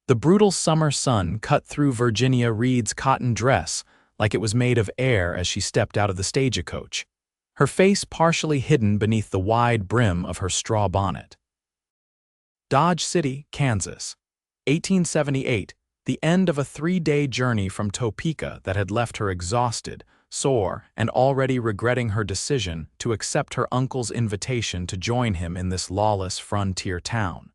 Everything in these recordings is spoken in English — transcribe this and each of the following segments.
The brutal summer sun cut through Virginia Reed's cotton dress like it was made of air as she stepped out of the stagecoach, her face partially hidden beneath the wide brim of her straw bonnet. Dodge City, Kansas, 1878, the end of a 3-day journey from Topeka that had left her exhausted, sore, and already regretting her decision to accept her uncle's invitation to join him in this lawless frontier town.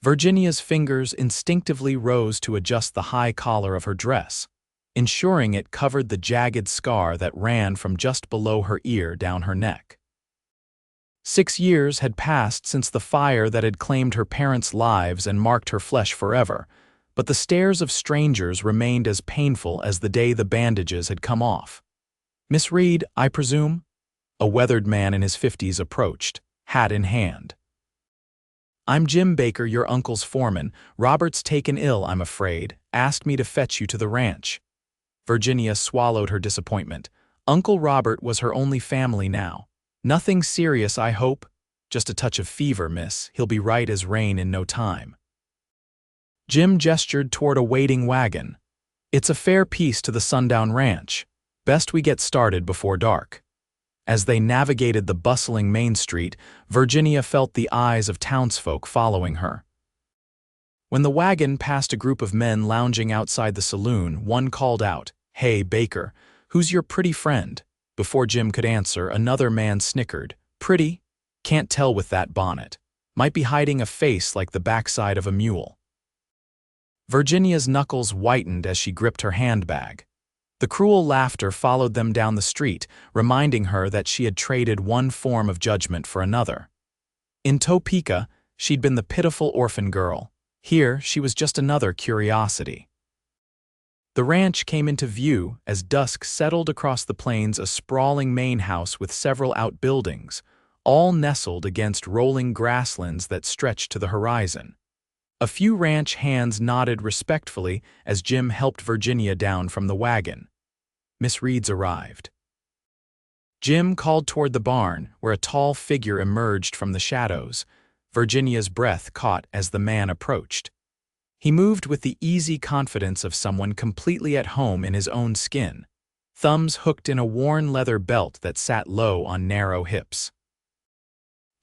Virginia's fingers instinctively rose to adjust the high collar of her dress, ensuring it covered the jagged scar that ran from just below her ear down her neck. 6 years had passed since the fire that had claimed her parents' lives and marked her flesh forever, but the stares of strangers remained as painful as the day the bandages had come off. "Miss Reed, I presume?" A weathered man in his 50s approached, hat in hand. "I'm Jim Baker, your uncle's foreman. Robert's taken ill, I'm afraid. Asked me to fetch you to the ranch." Virginia swallowed her disappointment. Uncle Robert was her only family now. "Nothing serious, I hope? Just a touch of fever, miss. He'll be right as rain in no time." Jim gestured toward a waiting wagon. "It's a fair piece to the Sundown Ranch. Best we get started before dark." As they navigated the bustling Main Street, Virginia felt the eyes of townsfolk following her. When the wagon passed a group of men lounging outside the saloon, one called out, "Hey, Baker, who's your pretty friend?" Before Jim could answer, another man snickered. "Pretty? Can't tell with that bonnet. Might be hiding a face like the backside of a mule." Virginia's knuckles whitened as she gripped her handbag. The cruel laughter followed them down the street, reminding her that she had traded one form of judgment for another. In Topeka, she'd been the pitiful orphan girl. Here, she was just another curiosity. The ranch came into view as dusk settled across the plains, a sprawling main house with several outbuildings, all nestled against rolling grasslands that stretched to the horizon. A few ranch hands nodded respectfully as Jim helped Virginia down from the wagon. Miss Reed's arrived. Jim called toward the barn, where a tall figure emerged from the shadows. Virginia's breath caught as the man approached. He moved with the easy confidence of someone completely at home in his own skin, thumbs hooked in a worn leather belt that sat low on narrow hips.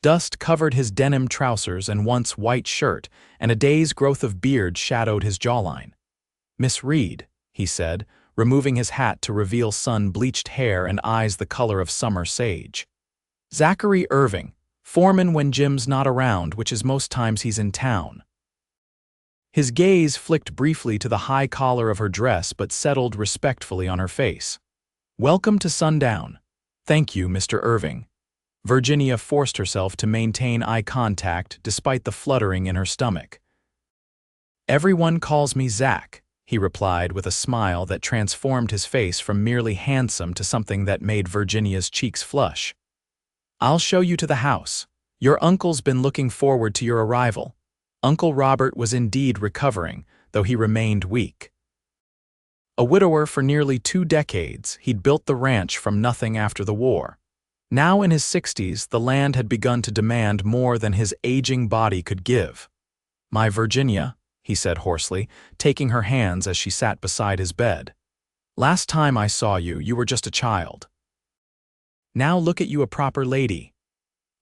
Dust covered his denim trousers and once white shirt, and a day's growth of beard shadowed his jawline. "Miss Reed," he said, removing his hat to reveal sun-bleached hair and eyes the color of summer sage. "Zachary Irving, foreman when Jim's not around, which is most times he's in town." His gaze flicked briefly to the high collar of her dress but settled respectfully on her face. "Welcome to Sundown." "Thank you, Mr. Irving." Virginia forced herself to maintain eye contact despite the fluttering in her stomach. "Everyone calls me Zach," he replied with a smile that transformed his face from merely handsome to something that made Virginia's cheeks flush. "I'll show you to the house. Your uncle's been looking forward to your arrival." Uncle Robert was indeed recovering, though he remained weak. A widower for nearly 2 decades, he'd built the ranch from nothing after the war. Now in his 60s, the land had begun to demand more than his aging body could give. "My Virginia," he said hoarsely, taking her hands as she sat beside his bed. "Last time I saw you, you were just a child. Now look at you, a proper lady."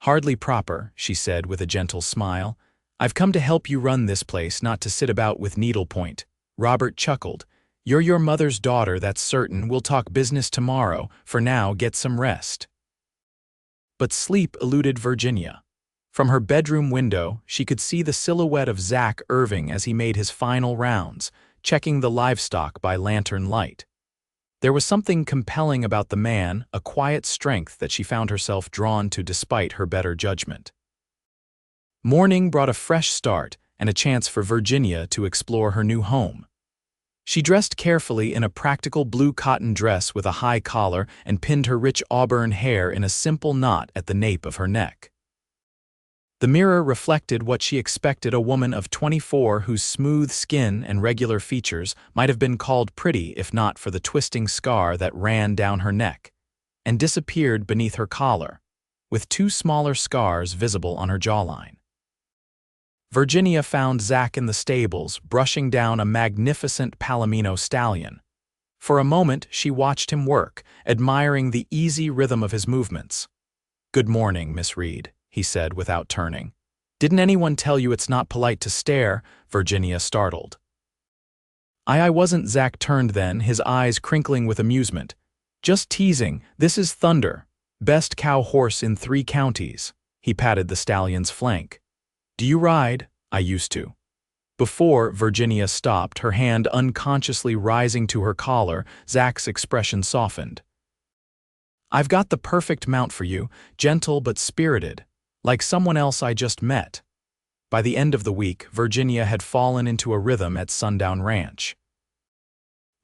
"Hardly proper," she said with a gentle smile. "I've come to help you run this place, not to sit about with needlepoint." Robert chuckled. "You're your mother's daughter, that's certain. We'll talk business tomorrow. For now, get some rest." But sleep eluded Virginia. From her bedroom window, she could see the silhouette of Zach Irving as he made his final rounds, checking the livestock by lantern light. There was something compelling about the man, a quiet strength that she found herself drawn to despite her better judgment. Morning brought a fresh start and a chance for Virginia to explore her new home. She dressed carefully in a practical blue cotton dress with a high collar and pinned her rich auburn hair in a simple knot at the nape of her neck. The mirror reflected what she expected a woman of 24 whose smooth skin and regular features might have been called pretty if not for the twisting scar that ran down her neck and disappeared beneath her collar, with 2 smaller scars visible on her jawline. Virginia found Zack in the stables, brushing down a magnificent Palomino stallion. For a moment, she watched him work, admiring the easy rhythm of his movements. "Good morning, Miss Reed," he said without turning. "Didn't anyone tell you it's not polite to stare?" Virginia startled. I wasn't." Zack turned then, his eyes crinkling with amusement. "Just teasing, this is Thunder, best cow horse in 3 counties. He patted the stallion's flank. "Do you ride?" "I used to." Before Virginia stopped, her hand unconsciously rising to her collar, Zack's expression softened. "I've got the perfect mount for you, gentle but spirited, like someone else I just met." By the end of the week, Virginia had fallen into a rhythm at Sundown Ranch.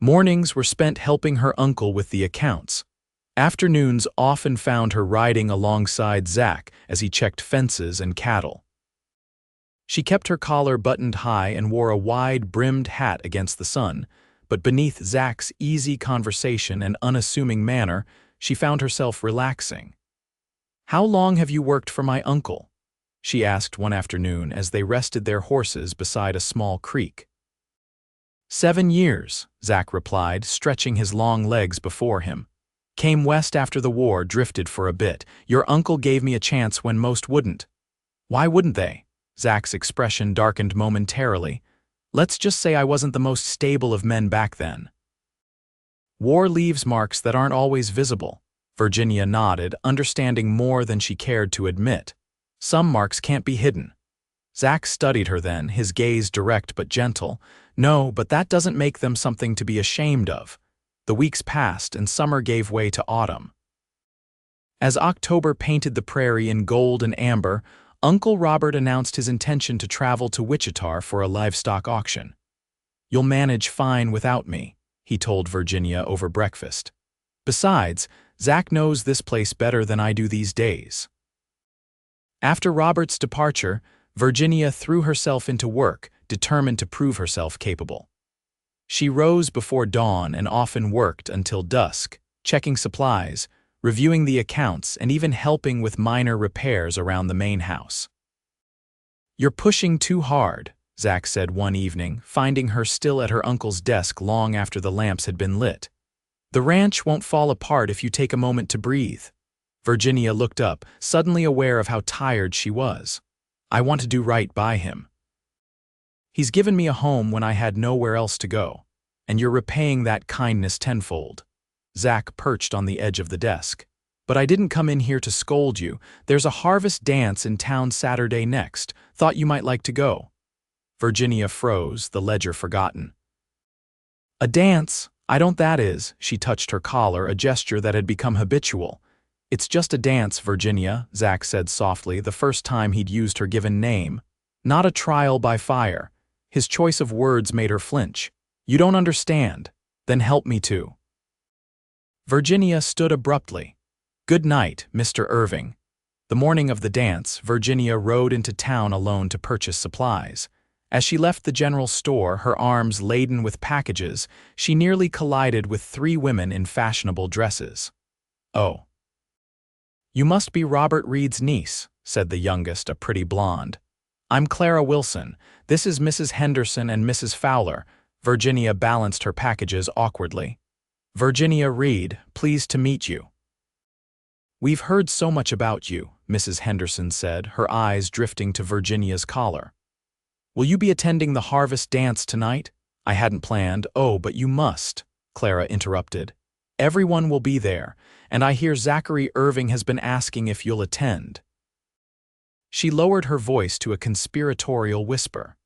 Mornings were spent helping her uncle with the accounts. Afternoons often found her riding alongside Zack as he checked fences and cattle. She kept her collar buttoned high and wore a wide-brimmed hat against the sun, but beneath Zack's easy conversation and unassuming manner, she found herself relaxing. "How long have you worked for my uncle?" she asked one afternoon as they rested their horses beside a small creek. 7 years, Zack replied, stretching his long legs before him. "Came west after the war, drifted for a bit. Your uncle gave me a chance when most wouldn't." "Why wouldn't they?" Zack's expression darkened momentarily. "Let's just say I wasn't the most stable of men back then." "War leaves marks that aren't always visible." Virginia nodded, understanding more than she cared to admit. "Some marks can't be hidden." Zack studied her then, his gaze direct but gentle. "No, but that doesn't make them something to be ashamed of." The weeks passed, and summer gave way to autumn. As October painted the prairie in gold and amber, Uncle Robert announced his intention to travel to Wichita for a livestock auction. "You'll manage fine without me," he told Virginia over breakfast. "Besides, Zack knows this place better than I do these days." After Robert's departure, Virginia threw herself into work, determined to prove herself capable. She rose before dawn and often worked until dusk, checking supplies, reviewing the accounts, and even helping with minor repairs around the main house. "You're pushing too hard," Zack said one evening, finding her still at her uncle's desk long after the lamps had been lit. "The ranch won't fall apart if you take a moment to breathe." Virginia looked up, suddenly aware of how tired she was. "I want to do right by him. He's given me a home when I had nowhere else to go, and you're repaying that kindness tenfold." Zack perched on the edge of the desk. "But I didn't come in here to scold you. There's a harvest dance in town Saturday next. Thought you might like to go." Virginia froze, the ledger forgotten. "A dance? I don't that is." She touched her collar, a gesture that had become habitual. "It's just a dance, Virginia," Zack said softly, the first time he'd used her given name. "Not a trial by fire." His choice of words made her flinch. "You don't understand. Then help me to." Virginia stood abruptly. "Good night, Mr. Irving." The morning of the dance, Virginia rode into town alone to purchase supplies. As she left the general store, her arms laden with packages, she nearly collided with 3 women in fashionable dresses. "Oh. You must be Robert Reed's niece," said the youngest, a pretty blonde. "I'm Clara Wilson. This is Mrs. Henderson and Mrs. Fowler." Virginia balanced her packages awkwardly. "Virginia Reed, pleased to meet you." "We've heard so much about you," Mrs. Henderson said, her eyes drifting to Virginia's collar. "Will you be attending the harvest dance tonight?" "I hadn't planned." "Oh, but you must," Clara interrupted. "Everyone will be there, and I hear Zachary Irving has been asking if you'll attend." She lowered her voice to a conspiratorial whisper.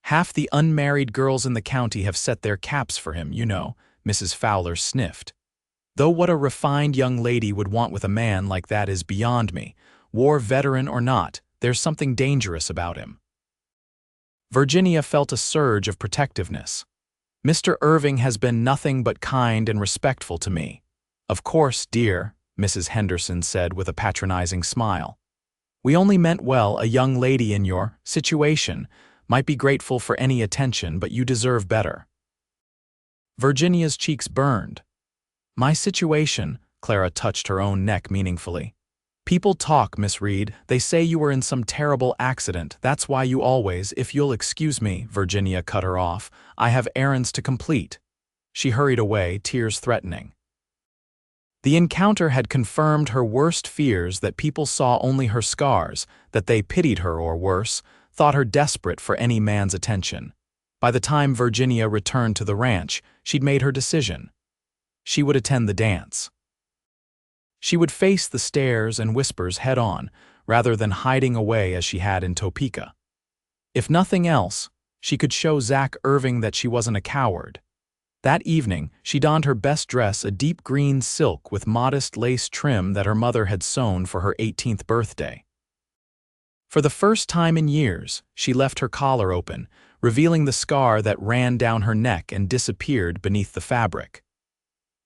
"Half the unmarried girls in the county have set their caps for him, you know," Mrs. Fowler sniffed. "Though what a refined young lady would want with a man like that is beyond me. War veteran or not, there's something dangerous about him." Virginia felt a surge of protectiveness. "Mr. Irving has been nothing but kind and respectful to me." "Of course, dear," Mrs. Henderson said with a patronizing smile. "We only meant well. A young lady in your situation might be grateful for any attention, but you deserve better." Virginia's cheeks burned. "My situation," Clara touched her own neck meaningfully. People talk, Miss Reed. They say you were in some terrible accident. That's why you always, if you'll excuse me, Virginia cut her off. I have errands to complete. She hurried away, tears threatening. The encounter had confirmed her worst fears that people saw only her scars, that they pitied her or worse, thought her desperate for any man's attention. By the time Virginia returned to the ranch, she'd made her decision. She would attend the dance. She would face the stares and whispers head-on, rather than hiding away as she had in Topeka. If nothing else, she could show Zach Irving that she wasn't a coward. That evening, she donned her best dress, a deep green silk with modest lace trim that her mother had sewn for her 18th birthday. For the first time in years, she left her collar open, revealing the scar that ran down her neck and disappeared beneath the fabric.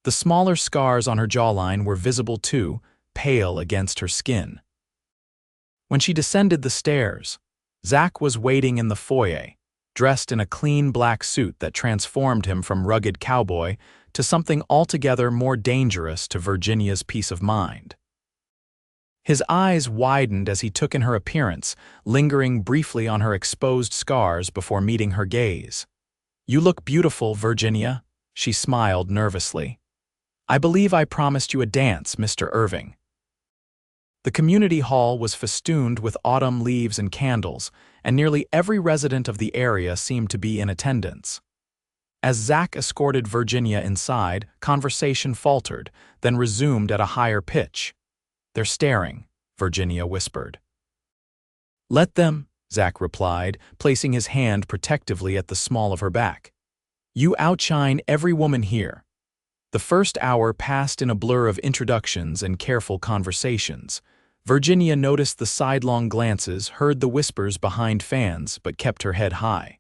The smaller scars on her jawline were visible too, pale against her skin. When she descended the stairs, Zach was waiting in the foyer, dressed in a clean black suit that transformed him from rugged cowboy to something altogether more dangerous to Virginia's peace of mind. His eyes widened as he took in her appearance, lingering briefly on her exposed scars before meeting her gaze. "You look beautiful, Virginia," she smiled nervously. "I believe I promised you a dance, Mr. Irving." The community hall was festooned with autumn leaves and candles, and nearly every resident of the area seemed to be in attendance. As Zach escorted Virginia inside, conversation faltered, then resumed at a higher pitch. "They're staring," Virginia whispered. "Let them," Zach replied, placing his hand protectively at the small of her back. "You outshine every woman here." The first hour passed in a blur of introductions and careful conversations. Virginia noticed the sidelong glances, heard the whispers behind fans, but kept her head high.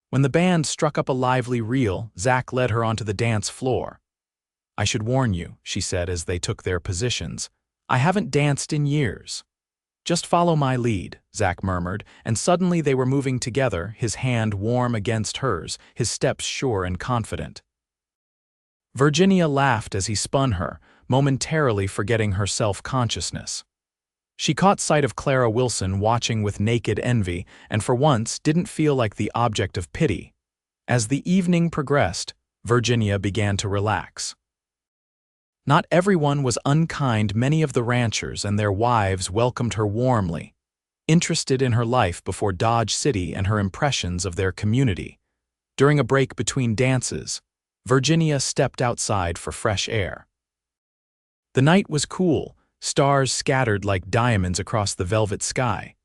When the band struck up a lively reel, Zach led her onto the dance floor. "I should warn you," she said as they took their positions. "I haven't danced in years." "Just follow my lead," Zach murmured, and suddenly they were moving together, his hand warm against hers, his steps sure and confident. Virginia laughed as he spun her, momentarily forgetting her self-consciousness. She caught sight of Clara Wilson watching with naked envy, and for once didn't feel like the object of pity. As the evening progressed, Virginia began to relax. Not everyone was unkind. Many of the ranchers and their wives welcomed her warmly, interested in her life before Dodge City and her impressions of their community. During a break between dances, Virginia stepped outside for fresh air. The night was cool, stars scattered like diamonds across the velvet sky.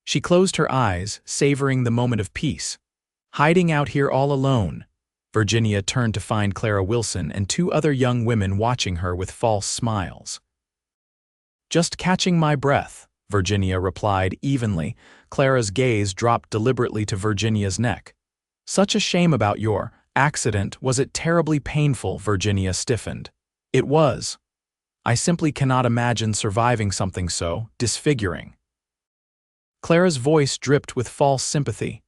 She closed her eyes, savoring the moment of peace. Hiding out here all alone, Virginia turned to find Clara Wilson and two other young women watching her with false smiles. "Just catching my breath," Virginia replied evenly. Clara's gaze dropped deliberately to Virginia's neck. "Such a shame about your accident. Was it terribly painful?" Virginia stiffened. "It was. I simply cannot imagine surviving something so disfiguring." Clara's voice dripped with false sympathy.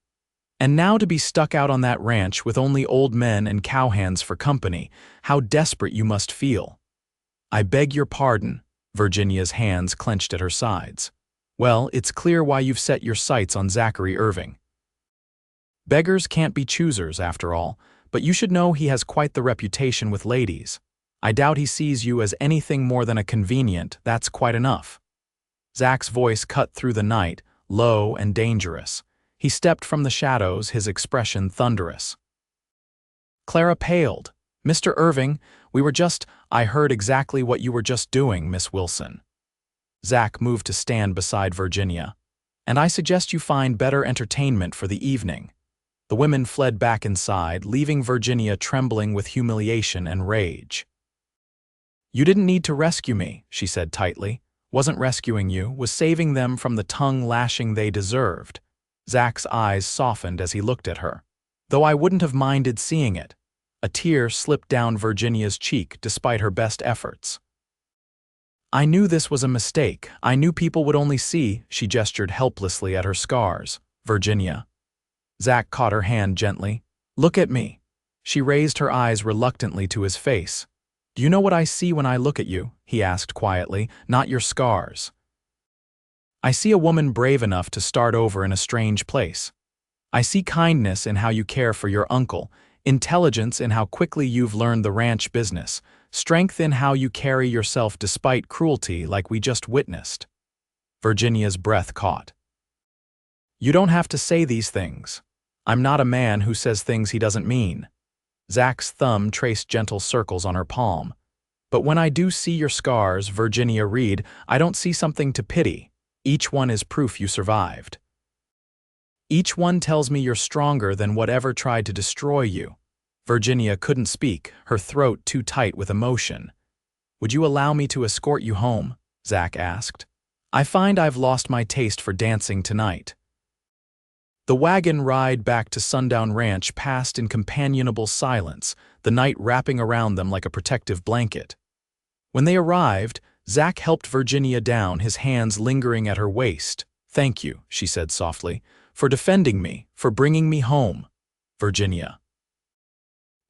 "And now to be stuck out on that ranch with only old men and cowhands for company. How desperate you must feel." "I beg your pardon," Virginia's hands clenched at her sides. "Well, it's clear why you've set your sights on Zachary Irving. Beggars can't be choosers, after all, but you should know he has quite the reputation with ladies. I doubt he sees you as anything more than a convenient. That's quite enough." Zach's voice cut through the night, low and dangerous. He stepped from the shadows, his expression thunderous. Clara paled. "Mr. Irving, I heard exactly what you were just doing, Miss Wilson." Zach moved to stand beside Virginia. "And I suggest you find better entertainment for the evening." The women fled back inside, leaving Virginia trembling with humiliation and rage. "You didn't need to rescue me," she said tightly. "Wasn't rescuing you, was saving them from the tongue-lashing they deserved." Zach's eyes softened as he looked at her. "Though I wouldn't have minded seeing it." A tear slipped down Virginia's cheek despite her best efforts. "I knew this was a mistake. I knew people would only see," she gestured helplessly at her scars. "Virginia." Zach caught her hand gently. "Look at me." She raised her eyes reluctantly to his face. Do you know what I see when I look at you? He asked quietly. Not your scars. I see a woman brave enough to start over in a strange place. I see kindness in how you care for your uncle, intelligence in how quickly you've learned the ranch business, strength in how you carry yourself despite cruelty like we just witnessed. Virginia's breath caught. You don't have to say these things. I'm not a man who says things he doesn't mean. Zach's thumb traced gentle circles on her palm. But when I do see your scars, Virginia Reed, I don't see something to pity. Each one is proof you survived. Each one tells me you're stronger than whatever tried to destroy you. Virginia couldn't speak, her throat too tight with emotion. Would you allow me to escort you home? Zach asked. I find I've lost my taste for dancing tonight. The wagon ride back to Sundown Ranch passed in companionable silence, the night wrapping around them like a protective blanket. When they arrived, Zach helped Virginia down, his hands lingering at her waist. Thank you, she said softly, for defending me, for bringing me home. Virginia.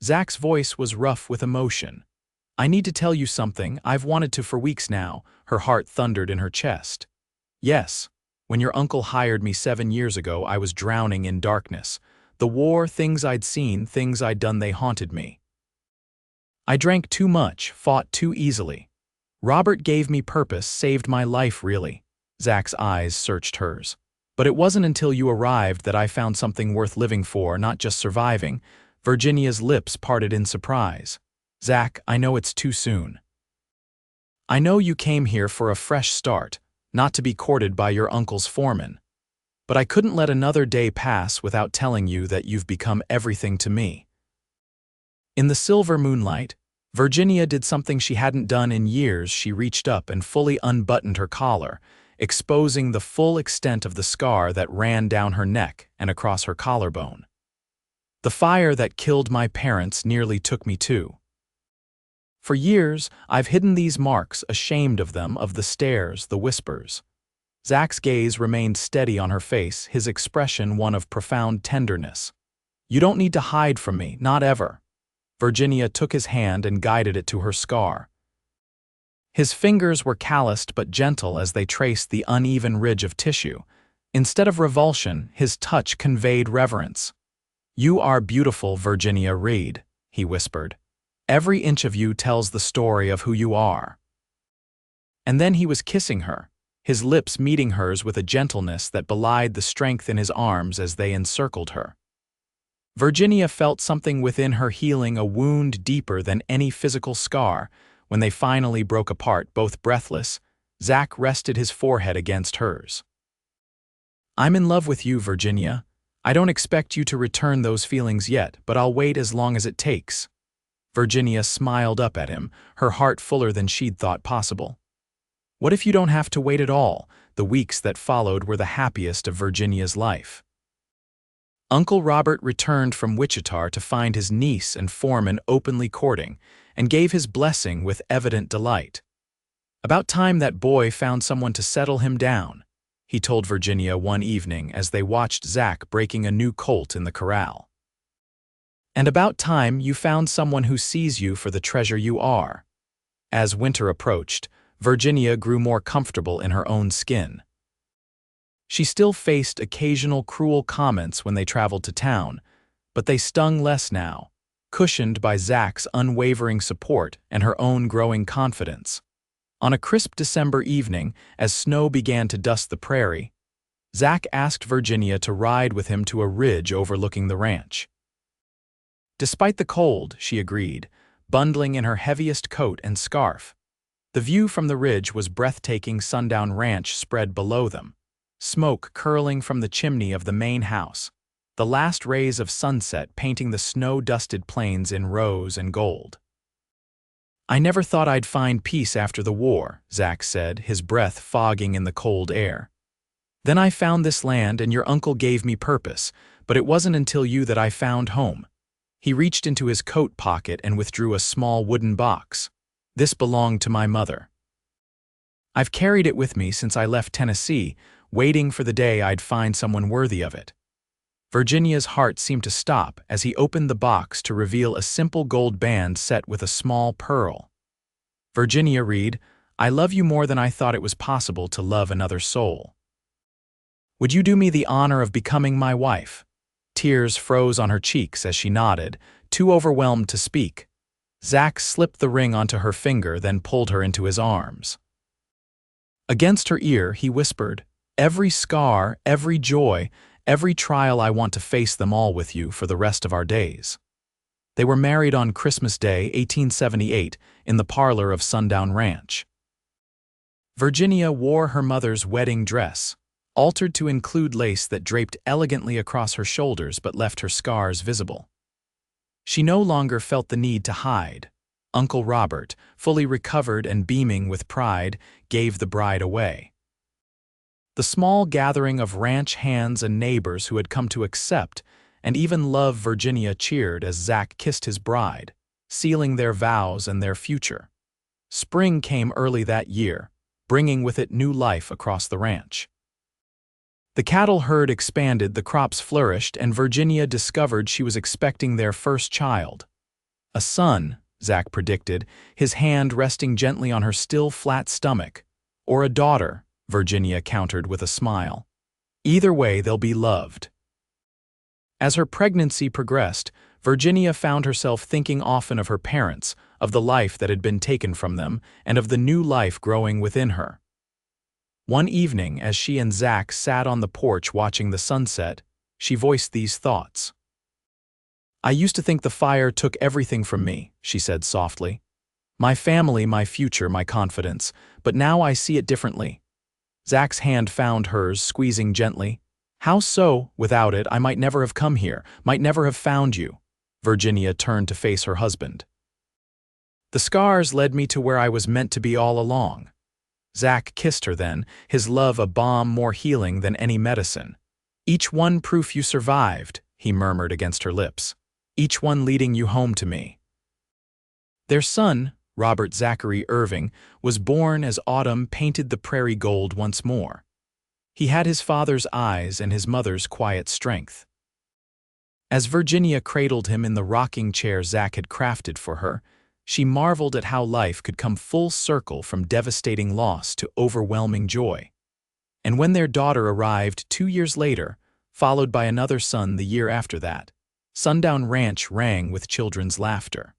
Zach's voice was rough with emotion. I need to tell you something I've wanted to for weeks now, her heart thundered in her chest. Yes. When your uncle hired me 7 years ago, I was drowning in darkness. The war, things I'd seen, things I'd done, they haunted me. I drank too much, fought too easily. Robert gave me purpose, saved my life, really. Zach's eyes searched hers. But it wasn't until you arrived that I found something worth living for, not just surviving. Virginia's lips parted in surprise. Zach, I know it's too soon. I know you came here for a fresh start, not to be courted by your uncle's foreman. But I couldn't let another day pass without telling you that you've become everything to me. In the silver moonlight, Virginia did something she hadn't done in years. She reached up and fully unbuttoned her collar, exposing the full extent of the scar that ran down her neck and across her collarbone. The fire that killed my parents nearly took me too. For years, I've hidden these marks, ashamed of them, of the stares, the whispers. Zach's gaze remained steady on her face, his expression one of profound tenderness. You don't need to hide from me, not ever. Virginia took his hand and guided it to her scar. His fingers were calloused but gentle as they traced the uneven ridge of tissue. Instead of revulsion, his touch conveyed reverence. You are beautiful, Virginia Reed, he whispered. Every inch of you tells the story of who you are. And then he was kissing her, his lips meeting hers with a gentleness that belied the strength in his arms as they encircled her. Virginia felt something within her healing, a wound deeper than any physical scar. When they finally broke apart, both breathless, Zach rested his forehead against hers. I'm in love with you, Virginia. I don't expect you to return those feelings yet, but I'll wait as long as it takes. Virginia smiled up at him, her heart fuller than she'd thought possible. What if you don't have to wait at all? The weeks that followed were the happiest of Virginia's life. Uncle Robert returned from Wichita to find his niece and foreman openly courting, and gave his blessing with evident delight. About time that boy found someone to settle him down, he told Virginia one evening as they watched Zach breaking a new colt in the corral. And about time you found someone who sees you for the treasure you are. As winter approached, Virginia grew more comfortable in her own skin. She still faced occasional cruel comments when they traveled to town, but they stung less now, cushioned by Zach's unwavering support and her own growing confidence. On a crisp December evening, as snow began to dust the prairie, Zach asked Virginia to ride with him to a ridge overlooking the ranch. Despite the cold, she agreed, bundling in her heaviest coat and scarf. The view from the ridge was breathtaking. Sundown Ranch spread below them, smoke curling from the chimney of the main house, the last rays of sunset painting the snow-dusted plains in rose and gold. I never thought I'd find peace after the war, Zach said, his breath fogging in the cold air. Then I found this land and your uncle gave me purpose, but it wasn't until you that I found home. He reached into his coat pocket and withdrew a small wooden box. This belonged to my mother. I've carried it with me since I left Tennessee, waiting for the day I'd find someone worthy of it. Virginia's heart seemed to stop as he opened the box to reveal a simple gold band set with a small pearl. Virginia read, "I love you more than I thought it was possible to love another soul. Would you do me the honor of becoming my wife?" Tears froze on her cheeks as she nodded, too overwhelmed to speak. Zach slipped the ring onto her finger, then pulled her into his arms. Against her ear, he whispered, "Every scar, every joy, every trial, I want to face them all with you for the rest of our days." They were married on Christmas Day, 1878, in the parlor of Sundown Ranch. Virginia wore her mother's wedding dress, altered to include lace that draped elegantly across her shoulders but left her scars visible. She no longer felt the need to hide. Uncle Robert, fully recovered and beaming with pride, gave the bride away. The small gathering of ranch hands and neighbors who had come to accept and even love Virginia cheered as Zach kissed his bride, sealing their vows and their future. Spring came early that year, bringing with it new life across the ranch. The cattle herd expanded, the crops flourished, and Virginia discovered she was expecting their first child. A son, Zach predicted, his hand resting gently on her still flat stomach. Or a daughter, Virginia countered with a smile. Either way, they'll be loved. As her pregnancy progressed, Virginia found herself thinking often of her parents, of the life that had been taken from them, and of the new life growing within her. One evening, as she and Zach sat on the porch watching the sunset, she voiced these thoughts. "I used to think the fire took everything from me," she said softly. "My family, my future, my confidence, but now I see it differently." Zach's hand found hers, squeezing gently. "How so? Without it, I might never have come here, might never have found you." Virginia turned to face her husband. "The scars led me to where I was meant to be all along." Zach kissed her then, his love a balm more healing than any medicine. "Each one proof you survived," he murmured against her lips. "Each one leading you home to me." Their son, Robert Zachary Irving, was born as autumn painted the prairie gold once more. He had his father's eyes and his mother's quiet strength. As Virginia cradled him in the rocking chair Zach had crafted for her, she marveled at how life could come full circle from devastating loss to overwhelming joy. And when their daughter arrived 2 years later, followed by another son the year after that, Sundown Ranch rang with children's laughter.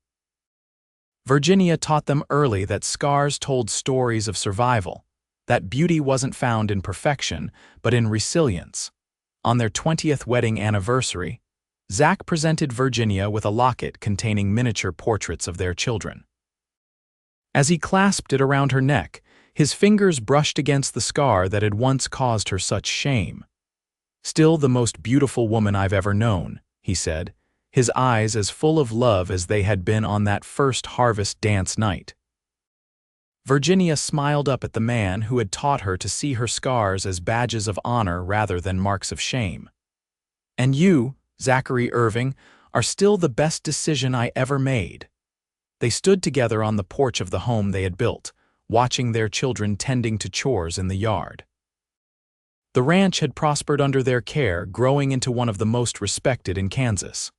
Virginia taught them early that scars told stories of survival, that beauty wasn't found in perfection, but in resilience. On their 20th wedding anniversary, Zach presented Virginia with a locket containing miniature portraits of their children. As he clasped it around her neck, his fingers brushed against the scar that had once caused her such shame. "Still the most beautiful woman I've ever known," he said, his eyes as full of love as they had been on that first harvest dance night. Virginia smiled up at the man who had taught her to see her scars as badges of honor rather than marks of shame. "And you, Zachary Irving, are still the best decision I ever made." They stood together on the porch of the home they had built, watching their children tending to chores in the yard. The ranch had prospered under their care, growing into one of the most respected in Kansas.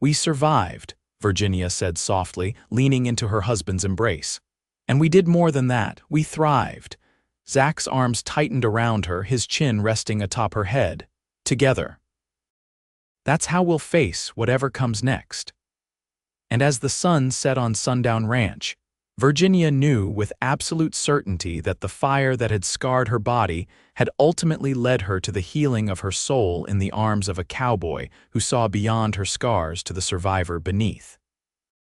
"We survived," Virginia said softly, leaning into her husband's embrace. "And we did more than that, we thrived." Zach's arms tightened around her, his chin resting atop her head. "Together. That's how we'll face whatever comes next." And as the sun set on Sundown Ranch, Virginia knew with absolute certainty that the fire that had scarred her body had ultimately led her to the healing of her soul in the arms of a cowboy who saw beyond her scars to the survivor beneath.